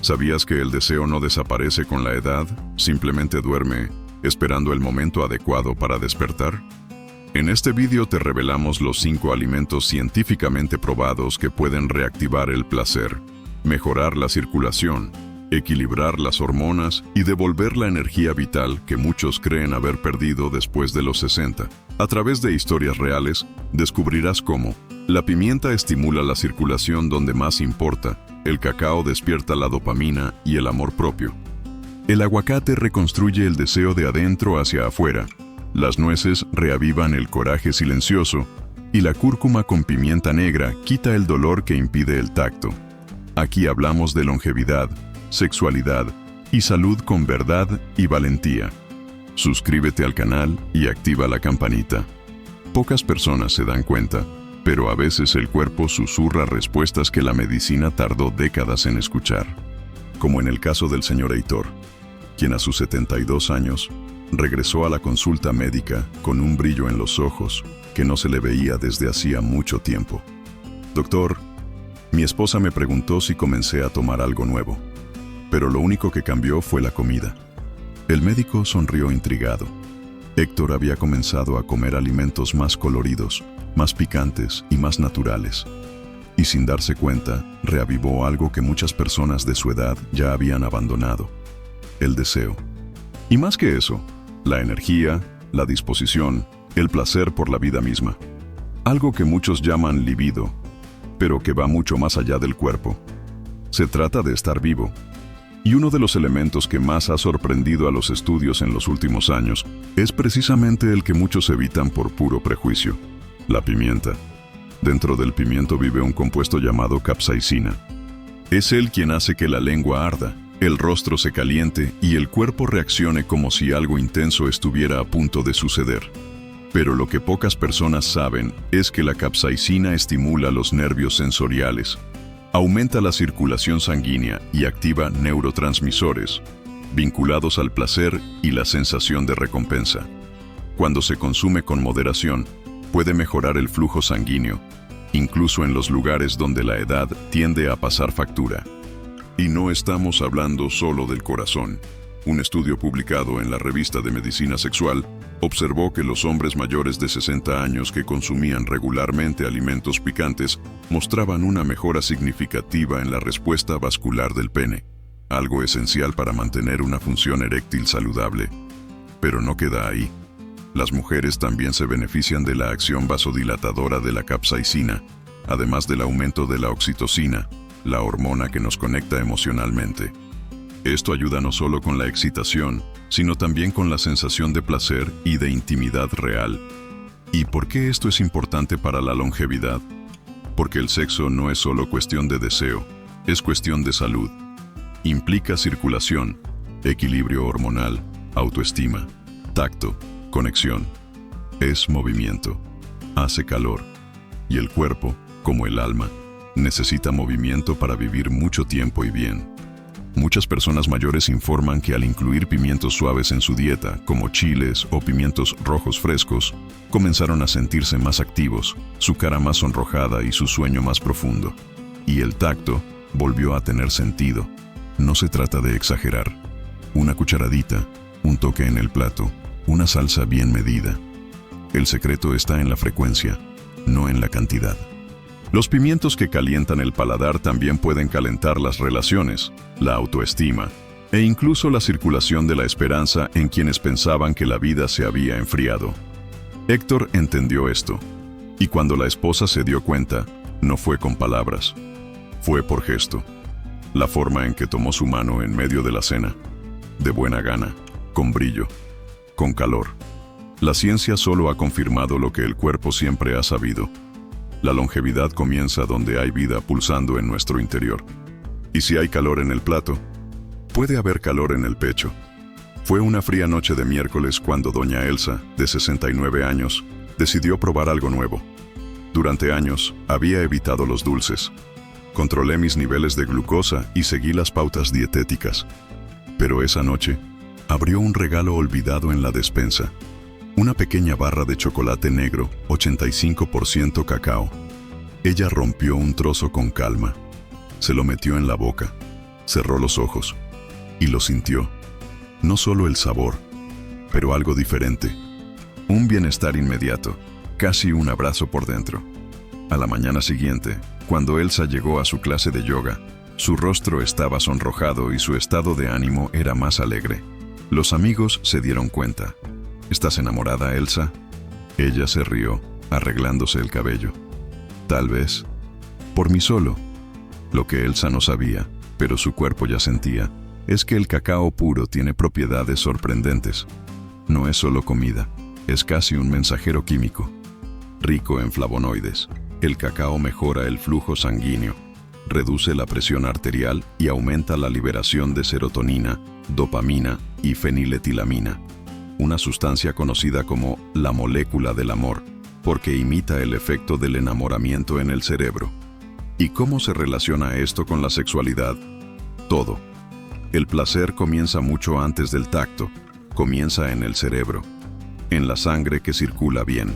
¿Sabías que el deseo no desaparece con la edad? Simplemente duerme, esperando el momento adecuado para despertar. En este vídeo te revelamos los 5 alimentos científicamente probados que pueden reactivar el placer, mejorar la circulación, equilibrar las hormonas y devolver la energía vital que muchos creen haber perdido después de los 60. A través de historias reales, descubrirás cómo la pimienta estimula la circulación donde más importa, el cacao despierta la dopamina y el amor propio. El aguacate reconstruye el deseo de adentro hacia afuera, las nueces reavivan el coraje silencioso y la cúrcuma con pimienta negra quita el dolor que impide el tacto. Aquí hablamos de longevidad, sexualidad y salud con verdad y valentía. Suscríbete al canal y activa la campanita. Pocas personas se dan cuenta, pero a veces el cuerpo susurra respuestas que la medicina tardó décadas en escuchar. Como en el caso del señor Heitor, quien a sus 72 años regresó a la consulta médica con un brillo en los ojos que no se le veía desde hacía mucho tiempo. Doctor, mi esposa me preguntó si comencé a tomar algo nuevo, pero lo único que cambió fue la comida. El médico sonrió intrigado. Héctor había comenzado a comer alimentos más coloridos, más picantes y más naturales. Y sin darse cuenta, reavivó algo que muchas personas de su edad ya habían abandonado: el deseo. Y más que eso, la energía, la disposición, el placer por la vida misma. Algo que muchos llaman libido, pero que va mucho más allá del cuerpo. Se trata de estar vivo. Y uno de los elementos que más ha sorprendido a los estudios en los últimos años es precisamente el que muchos evitan por puro prejuicio: la pimienta. Dentro del pimiento vive un compuesto llamado capsaicina. Es él quien hace que la lengua arda, el rostro se caliente y el cuerpo reaccione como si algo intenso estuviera a punto de suceder. Pero lo que pocas personas saben es que la capsaicina estimula los nervios sensoriales, aumenta la circulación sanguínea y activa neurotransmisores vinculados al placer y la sensación de recompensa. Cuando se consume con moderación, puede mejorar el flujo sanguíneo, incluso en los lugares donde la edad tiende a pasar factura. Y no estamos hablando solo del corazón. Un estudio publicado en la revista de Medicina Sexual observó que los hombres mayores de 60 años que consumían regularmente alimentos picantes mostraban una mejora significativa en la respuesta vascular del pene, algo esencial para mantener una función eréctil saludable. Pero no queda ahí. Las mujeres también se benefician de la acción vasodilatadora de la capsaicina, además del aumento de la oxitocina, la hormona que nos conecta emocionalmente. Esto ayuda no solo con la excitación, sino también con la sensación de placer y de intimidad real. ¿Y por qué esto es importante para la longevidad? Porque el sexo no es solo cuestión de deseo, es cuestión de salud. Implica circulación, equilibrio hormonal, autoestima, tacto, conexión. Es movimiento, hace calor. Y el cuerpo, como el alma, necesita movimiento para vivir mucho tiempo y bien. Muchas personas mayores informan que al incluir pimientos suaves en su dieta, como chiles o pimientos rojos frescos, comenzaron a sentirse más activos, su cara más sonrojada y su sueño más profundo. Y el tacto volvió a tener sentido. No se trata de exagerar. Una cucharadita, un toque en el plato, una salsa bien medida. El secreto está en la frecuencia, no en la cantidad. Los pimientos que calientan el paladar también pueden calentar las relaciones, la autoestima e incluso la circulación de la esperanza en quienes pensaban que la vida se había enfriado. Héctor entendió esto, y cuando la esposa se dio cuenta, no fue con palabras, fue por gesto. La forma en que tomó su mano en medio de la cena, de buena gana, con brillo, con calor. La ciencia solo ha confirmado lo que el cuerpo siempre ha sabido. La longevidad comienza donde hay vida pulsando en nuestro interior. Y si hay calor en el plato, puede haber calor en el pecho. Fue una fría noche de miércoles cuando doña Elsa, de 69 años, decidió probar algo nuevo. Durante años, había evitado los dulces. Controlé mis niveles de glucosa y seguí las pautas dietéticas. Pero esa noche, abrió un regalo olvidado en la despensa. Una pequeña barra de chocolate negro, 85% cacao. Ella rompió un trozo con calma. Se lo metió en la boca. Cerró los ojos y lo sintió. No solo el sabor, pero algo diferente. Un bienestar inmediato, casi un abrazo por dentro. A la mañana siguiente, cuando Elsa llegó a su clase de yoga, su rostro estaba sonrojado y su estado de ánimo era más alegre. Los amigos se dieron cuenta. ¿Estás enamorada, Elsa? Ella se rió, arreglándose el cabello. Tal vez. Por mí solo. Lo que Elsa no sabía, pero su cuerpo ya sentía, es que el cacao puro tiene propiedades sorprendentes. No es solo comida, es casi un mensajero químico. Rico en flavonoides, el cacao mejora el flujo sanguíneo, reduce la presión arterial y aumenta la liberación de serotonina, dopamina y feniletilamina, una sustancia conocida como la molécula del amor, porque imita el efecto del enamoramiento en el cerebro. ¿Y cómo se relaciona esto con la sexualidad? Todo. El placer comienza mucho antes del tacto, comienza en el cerebro, en la sangre que circula bien,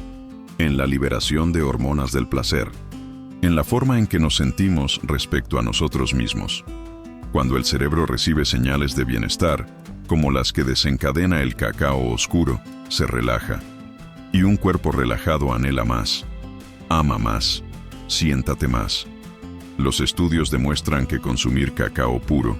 en la liberación de hormonas del placer, en la forma en que nos sentimos respecto a nosotros mismos. Cuando el cerebro recibe señales de bienestar, como las que desencadena el cacao oscuro, se relaja. Y un cuerpo relajado anhela más, ama más, siéntate más. Los estudios demuestran que consumir cacao puro,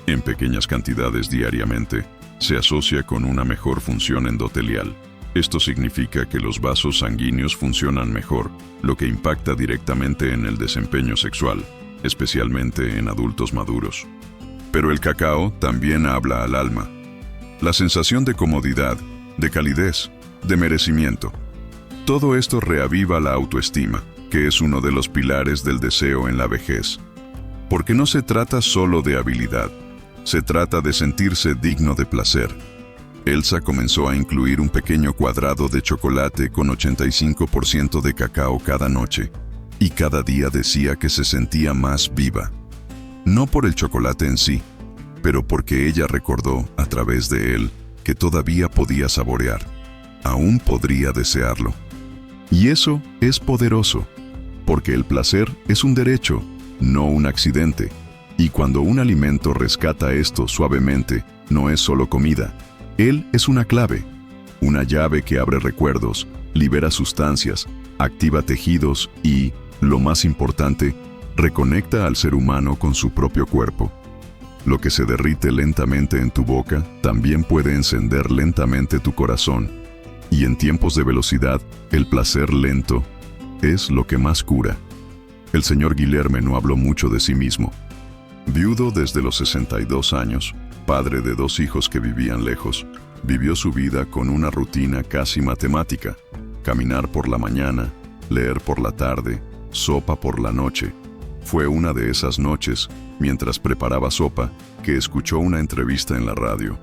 en pequeñas cantidades diariamente, se asocia con una mejor función endotelial. Esto significa que los vasos sanguíneos funcionan mejor, lo que impacta directamente en el desempeño sexual, especialmente en adultos maduros. Pero el cacao también habla al alma. La sensación de comodidad, de calidez, de merecimiento. Todo esto reaviva la autoestima, que es uno de los pilares del deseo en la vejez. Porque no se trata solo de habilidad, se trata de sentirse digno de placer. Elsa comenzó a incluir un pequeño cuadrado de chocolate con 85% de cacao cada noche, y cada día decía que se sentía más viva. No por el chocolate en sí, pero porque ella recordó, a través de él, que todavía podía saborear. Aún podría desearlo. Y eso es poderoso, porque el placer es un derecho, no un accidente. Y cuando un alimento rescata esto suavemente, no es solo comida. Él es una clave, una llave que abre recuerdos, libera sustancias, activa tejidos y, lo más importante, reconecta al ser humano con su propio cuerpo. Lo que se derrite lentamente en tu boca también puede encender lentamente tu corazón. Y en tiempos de velocidad, el placer lento es lo que más cura. El señor Guilherme no habló mucho de sí mismo. Viudo desde los 62 años, padre de 2 hijos que vivían lejos, vivió su vida con una rutina casi matemática: caminar por la mañana, leer por la tarde, sopa por la noche. Fue una de esas noches, mientras preparaba sopa, que escuchó una entrevista en la radio.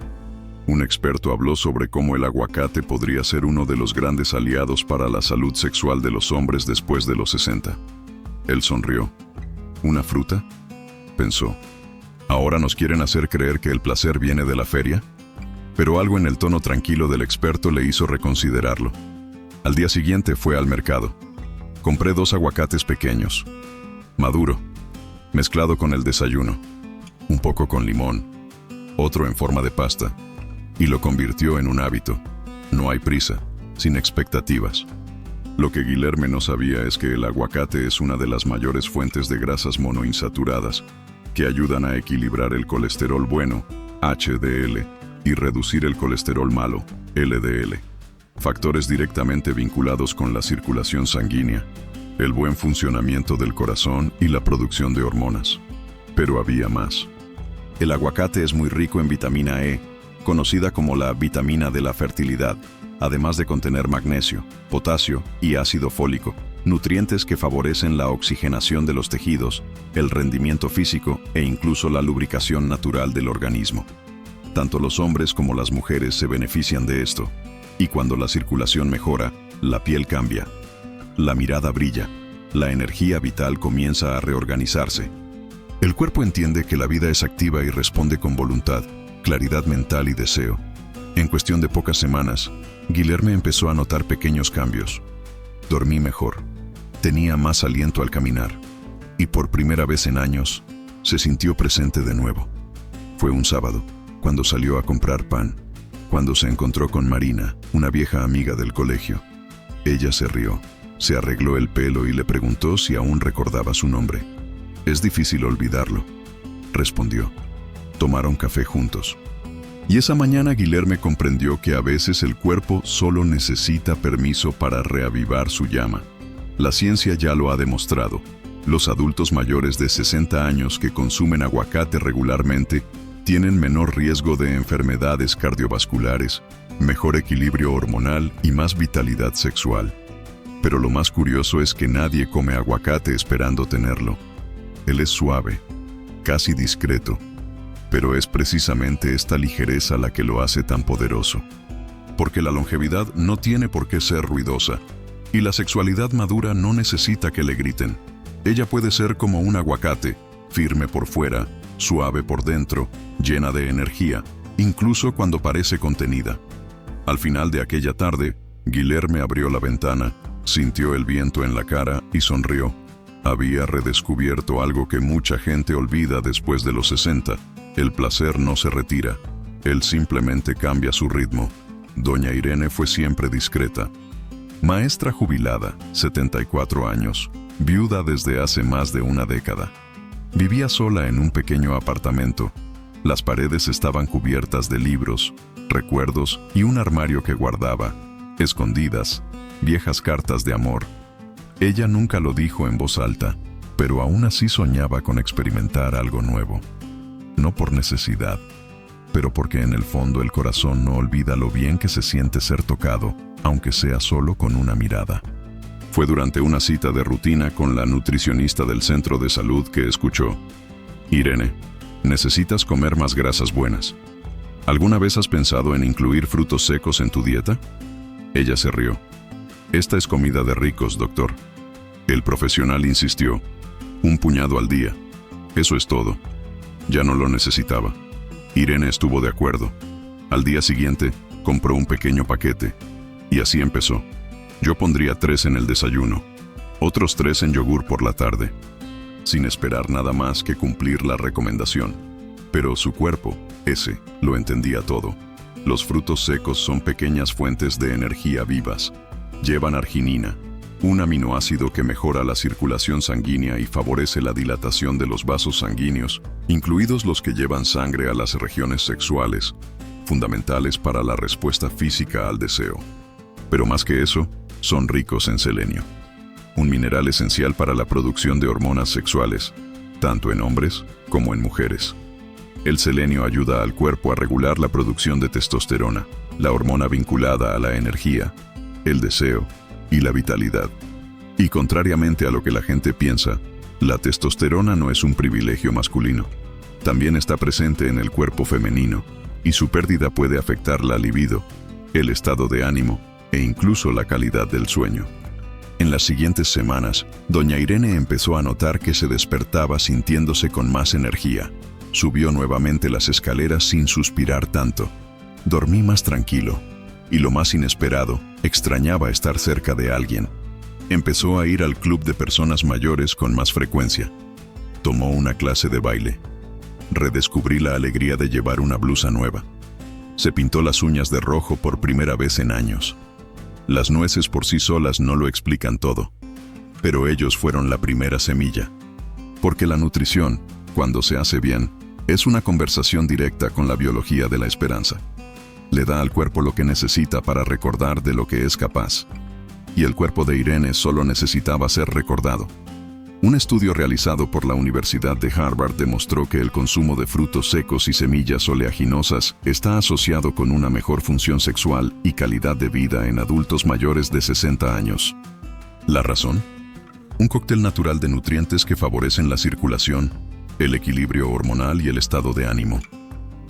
Un experto habló sobre cómo el aguacate podría ser uno de los grandes aliados para la salud sexual de los hombres después de los 60. Él sonrió. ¿Una fruta?, pensó. ¿Ahora nos quieren hacer creer que el placer viene de la feria? Pero algo en el tono tranquilo del experto le hizo reconsiderarlo. Al día siguiente fue al mercado. Compré 2 aguacates pequeños, maduro, mezclado con el desayuno, un poco con limón, otro en forma de pasta, y lo convirtió en un hábito. No hay prisa, sin expectativas. Lo que Guilherme no sabía es que el aguacate es una de las mayores fuentes de grasas monoinsaturadas, que ayudan a equilibrar el colesterol bueno, HDL, y reducir el colesterol malo, LDL. Factores directamente vinculados con la circulación sanguínea, el buen funcionamiento del corazón y la producción de hormonas. Pero había más. El aguacate es muy rico en vitamina E, conocida como la vitamina de la fertilidad, además de contener magnesio, potasio y ácido fólico, nutrientes que favorecen la oxigenación de los tejidos, el rendimiento físico e incluso la lubricación natural del organismo. Tanto los hombres como las mujeres se benefician de esto, y cuando la circulación mejora, la piel cambia, la mirada brilla, la energía vital comienza a reorganizarse. El cuerpo entiende que la vida es activa y responde con voluntad, claridad mental y deseo. En cuestión de pocas semanas, Guilherme empezó a notar pequeños cambios. Dormí mejor, tenía más aliento al caminar, y por primera vez en años, se sintió presente de nuevo. Fue un sábado, cuando salió a comprar pan, cuando se encontró con Marina, una vieja amiga del colegio. Ella se rió, se arregló el pelo y le preguntó si aún recordaba su nombre. «Es difícil olvidarlo», respondió. Tomaron café juntos. Y esa mañana Guilherme comprendió que a veces el cuerpo solo necesita permiso para reavivar su llama. La ciencia ya lo ha demostrado. Los adultos mayores de 60 años que consumen aguacate regularmente tienen menor riesgo de enfermedades cardiovasculares, mejor equilibrio hormonal y más vitalidad sexual. Pero lo más curioso es que nadie come aguacate esperando tenerlo. Él es suave, casi discreto, pero es precisamente esta ligereza la que lo hace tan poderoso. Porque la longevidad no tiene por qué ser ruidosa, y la sexualidad madura no necesita que le griten. Ella puede ser como un aguacate, firme por fuera, suave por dentro, llena de energía, incluso cuando parece contenida. Al final de aquella tarde, Guilherme abrió la ventana, sintió el viento en la cara y sonrió. Había redescubierto algo que mucha gente olvida después de los 60. El placer no se retira, él simplemente cambia su ritmo. Doña Irene fue siempre discreta. Maestra jubilada, 74 años, viuda desde hace más de una década. Vivía sola en un pequeño apartamento. Las paredes estaban cubiertas de libros, recuerdos y un armario que guardaba, escondidas, viejas cartas de amor. Ella nunca lo dijo en voz alta, pero aún así soñaba con experimentar algo nuevo. No por necesidad, pero porque en el fondo el corazón no olvida lo bien que se siente ser tocado, aunque sea solo con una mirada. Fue durante una cita de rutina con la nutricionista del centro de salud que escuchó: «Irene, necesitas comer más grasas buenas. ¿Alguna vez has pensado en incluir frutos secos en tu dieta?». Ella se rió. «Esta es comida de ricos, doctor». El profesional insistió: «Un puñado al día. Eso es todo». Ya no lo necesitaba. Irene estuvo de acuerdo. Al día siguiente, compró un pequeño paquete. Y así empezó. Yo pondría 3 en el desayuno, otros 3 en yogur por la tarde, sin esperar nada más que cumplir la recomendación. Pero su cuerpo, ese, lo entendía todo. Los frutos secos son pequeñas fuentes de energía vivas. Llevan arginina, un aminoácido que mejora la circulación sanguínea y favorece la dilatación de los vasos sanguíneos, incluidos los que llevan sangre a las regiones sexuales, fundamentales para la respuesta física al deseo. Pero más que eso, son ricos en selenio, un mineral esencial para la producción de hormonas sexuales, tanto en hombres como en mujeres. El selenio ayuda al cuerpo a regular la producción de testosterona, la hormona vinculada a la energía, el deseo y la vitalidad. Y contrariamente a lo que la gente piensa, la testosterona no es un privilegio masculino. También está presente en el cuerpo femenino, y su pérdida puede afectar la libido, el estado de ánimo e incluso la calidad del sueño. En las siguientes semanas, doña Irene empezó a notar que se despertaba sintiéndose con más energía. Subió nuevamente las escaleras sin suspirar tanto. Dormí más tranquilo. Y lo más inesperado, extrañaba estar cerca de alguien. Empezó a ir al club de personas mayores con más frecuencia. Tomó una clase de baile. Redescubrí la alegría de llevar una blusa nueva. Se pintó las uñas de rojo por primera vez en años. Las nueces por sí solas no lo explican todo, pero ellos fueron la primera semilla. Porque la nutrición, cuando se hace bien, es una conversación directa con la biología de la esperanza. Le da al cuerpo lo que necesita para recordar de lo que es capaz. Y el cuerpo de Irene solo necesitaba ser recordado. Un estudio realizado por la Universidad de Harvard demostró que el consumo de frutos secos y semillas oleaginosas está asociado con una mejor función sexual y calidad de vida en adultos mayores de 60 años. ¿La razón? Un cóctel natural de nutrientes que favorecen la circulación, el equilibrio hormonal y el estado de ánimo.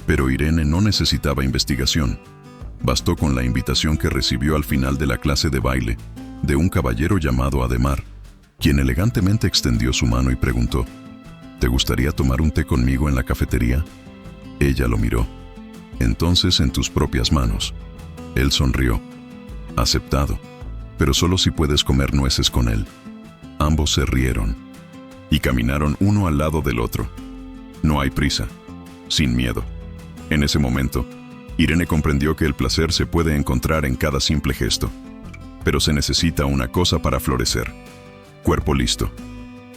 Pero Irene no necesitaba investigación. Bastó con la invitación que recibió al final de la clase de baile, de un caballero llamado Ademar, quien elegantemente extendió su mano y preguntó: «¿Te gustaría tomar un té conmigo en la cafetería?». Ella lo miró. «Entonces en tus propias manos». Él sonrió. «Aceptado, pero solo si puedes comer nueces con él». Ambos se rieron y caminaron uno al lado del otro. «No hay prisa». sin miedo. En ese momento, Irene comprendió que el placer se puede encontrar en cada simple gesto, pero se necesita una cosa para florecer: cuerpo listo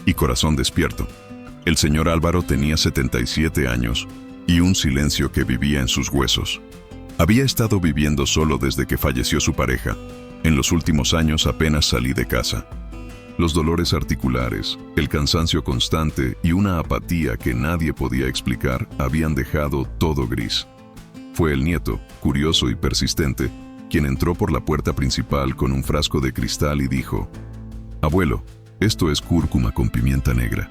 y corazón despierto. El señor Álvaro tenía 77 años y un silencio que vivía en sus huesos. Había estado viviendo solo desde que falleció su pareja. En los últimos años apenas salí de casa. Los dolores articulares, el cansancio constante y una apatía que nadie podía explicar habían dejado todo gris. Fue el nieto, curioso y persistente, quien entró por la puerta principal con un frasco de cristal y dijo: «Abuelo, esto es cúrcuma con pimienta negra.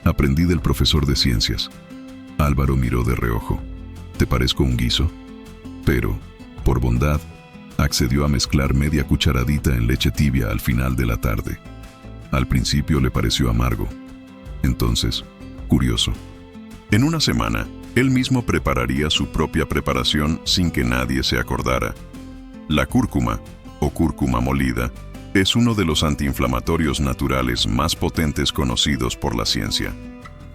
Aprendí del profesor de ciencias». Álvaro miró de reojo. «¿Te parezco un guiso?». Pero, por bondad, accedió a mezclar media cucharadita en leche tibia al final de la tarde. Al principio le pareció amargo. Entonces, curioso. En una semana, él mismo prepararía su propia preparación sin que nadie se acordara. La cúrcuma, o cúrcuma molida, es uno de los antiinflamatorios naturales más potentes conocidos por la ciencia.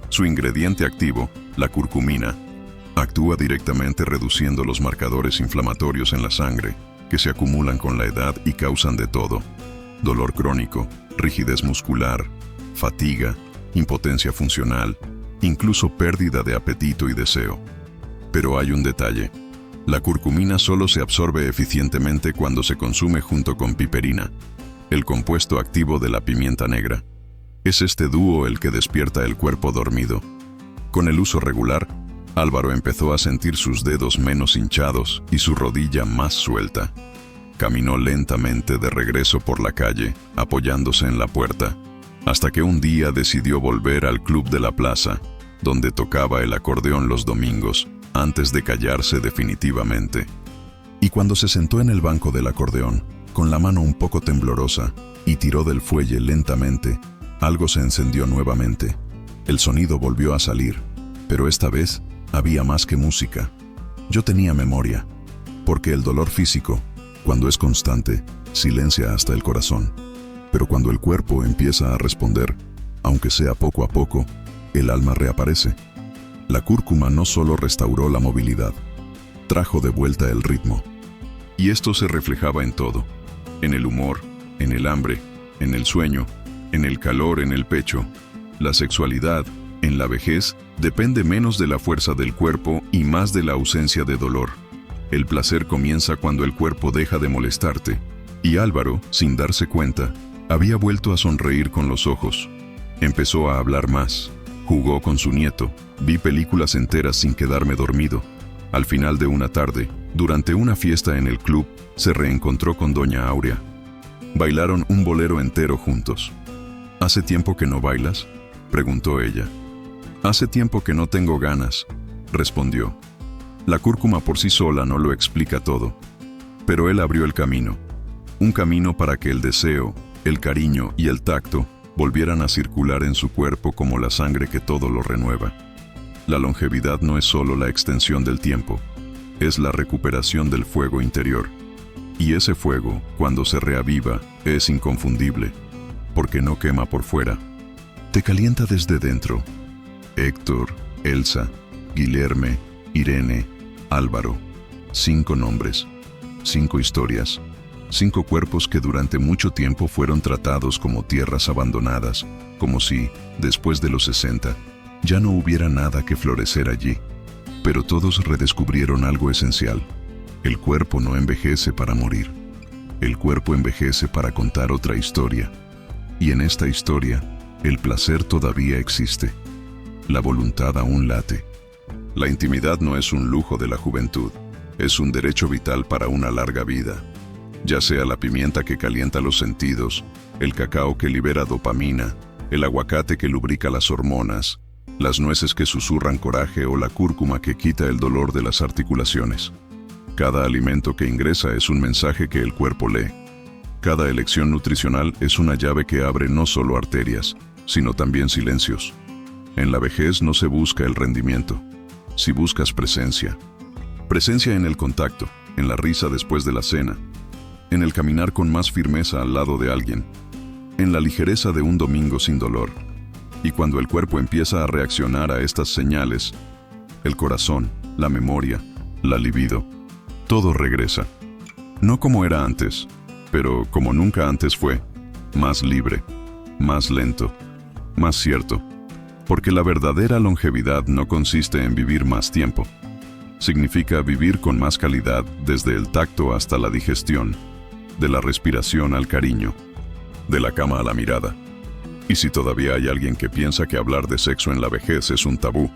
Su ingrediente activo, la curcumina, actúa directamente reduciendo los marcadores inflamatorios en la sangre, que se acumulan con la edad y causan de todo: dolor crónico, rigidez muscular, fatiga, impotencia funcional, incluso pérdida de apetito y deseo. Pero hay un detalle: la curcumina solo se absorbe eficientemente cuando se consume junto con piperina, el compuesto activo de la pimienta negra. Es este dúo el que despierta el cuerpo dormido. Con el uso regular, Álvaro empezó a sentir sus dedos menos hinchados y su rodilla más suelta. Caminó lentamente de regreso por la calle, apoyándose en la puerta, hasta que un día decidió volver al club de la plaza, donde tocaba el acordeón los domingos, antes de callarse definitivamente. Y cuando se sentó en el banco del acordeón, con la mano un poco temblorosa, y tiró del fuelle lentamente, algo se encendió nuevamente. El sonido volvió a salir, pero esta vez había más que música. Yo tenía memoria, porque el dolor físico, cuando es constante, silencia hasta el corazón. Pero cuando el cuerpo empieza a responder, aunque sea poco a poco, el alma reaparece. La cúrcuma no solo restauró la movilidad, trajo de vuelta el ritmo. Y esto se reflejaba en todo: en el humor, en el hambre, en el sueño, en el calor en el pecho. La sexualidad, en la vejez, depende menos de la fuerza del cuerpo y más de la ausencia de dolor. El placer comienza cuando el cuerpo deja de molestarte. Y Álvaro, sin darse cuenta, había vuelto a sonreír con los ojos. Empezó a hablar más. Jugó con su nieto. Vi películas enteras sin quedarme dormido. Al final de una tarde, durante una fiesta en el club, se reencontró con doña Aurea. Bailaron un bolero entero juntos. «¿Hace tiempo que no bailas?», preguntó ella. «Hace tiempo que no tengo ganas», respondió. La cúrcuma por sí sola no lo explica todo, pero él abrió el camino. Un camino para que el deseo, el cariño y el tacto volvieran a circular en su cuerpo como la sangre que todo lo renueva. La longevidad no es solo la extensión del tiempo, es la recuperación del fuego interior. Y ese fuego, cuando se reaviva, es inconfundible, porque no quema por fuera. Te calienta desde dentro. Héctor, Elsa, Guilherme, Irene, Álvaro. 5 nombres, 5 historias, 5 cuerpos que durante mucho tiempo fueron tratados como tierras abandonadas, como si, después de los 60, ya no hubiera nada que florecer allí. Pero todos redescubrieron algo esencial: el cuerpo no envejece para morir. El cuerpo envejece para contar otra historia. Y en esta historia, el placer todavía existe. La voluntad aún late. La intimidad no es un lujo de la juventud, es un derecho vital para una larga vida. Ya sea la pimienta que calienta los sentidos, el cacao que libera dopamina, el aguacate que lubrica las hormonas, las nueces que susurran coraje o la cúrcuma que quita el dolor de las articulaciones. Cada alimento que ingresa es un mensaje que el cuerpo lee. Cada elección nutricional es una llave que abre no solo arterias, sino también silencios. En la vejez no se busca el rendimiento, si buscas presencia. Presencia en el contacto, en la risa después de la cena, en el caminar con más firmeza al lado de alguien, en la ligereza de un domingo sin dolor. Y cuando el cuerpo empieza a reaccionar a estas señales, el corazón, la memoria, la libido, todo regresa. No como era antes, pero como nunca antes fue, más libre, más lento, más cierto. Porque la verdadera longevidad no consiste en vivir más tiempo. Significa vivir con más calidad desde el tacto hasta la digestión, de la respiración al cariño, de la cama a la mirada. Y si todavía hay alguien que piensa que hablar de sexo en la vejez es un tabú,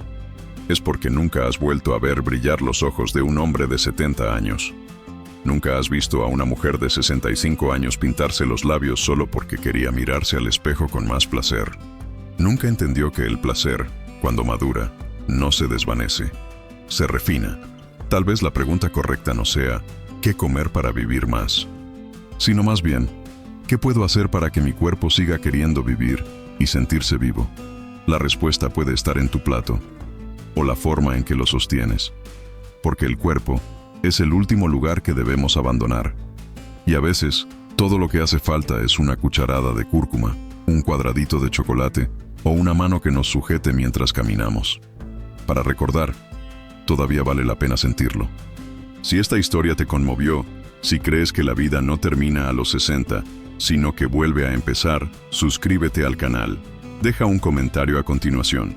es porque nunca has vuelto a ver brillar los ojos de un hombre de 70 años. Nunca has visto a una mujer de 65 años pintarse los labios solo porque quería mirarse al espejo con más placer. Nunca entendió que el placer, cuando madura, no se desvanece, se refina. Tal vez la pregunta correcta no sea, ¿qué comer para vivir más?, sino más bien, ¿qué puedo hacer para que mi cuerpo siga queriendo vivir y sentirse vivo? La respuesta puede estar en tu plato, o la forma en que lo sostienes, porque el cuerpo es el último lugar que debemos abandonar. Y a veces, todo lo que hace falta es una cucharada de cúrcuma, un cuadradito de chocolate o una mano que nos sujete mientras caminamos. Para recordar, todavía vale la pena sentirlo. Si esta historia te conmovió, si crees que la vida no termina a los 60, sino que vuelve a empezar, suscríbete al canal. Deja un comentario a continuación.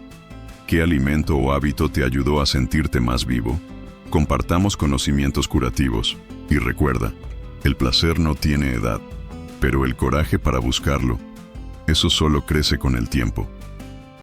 ¿Qué alimento o hábito te ayudó a sentirte más vivo? Compartamos conocimientos curativos. Y recuerda, el placer no tiene edad, pero el coraje para buscarlo, eso solo crece con el tiempo.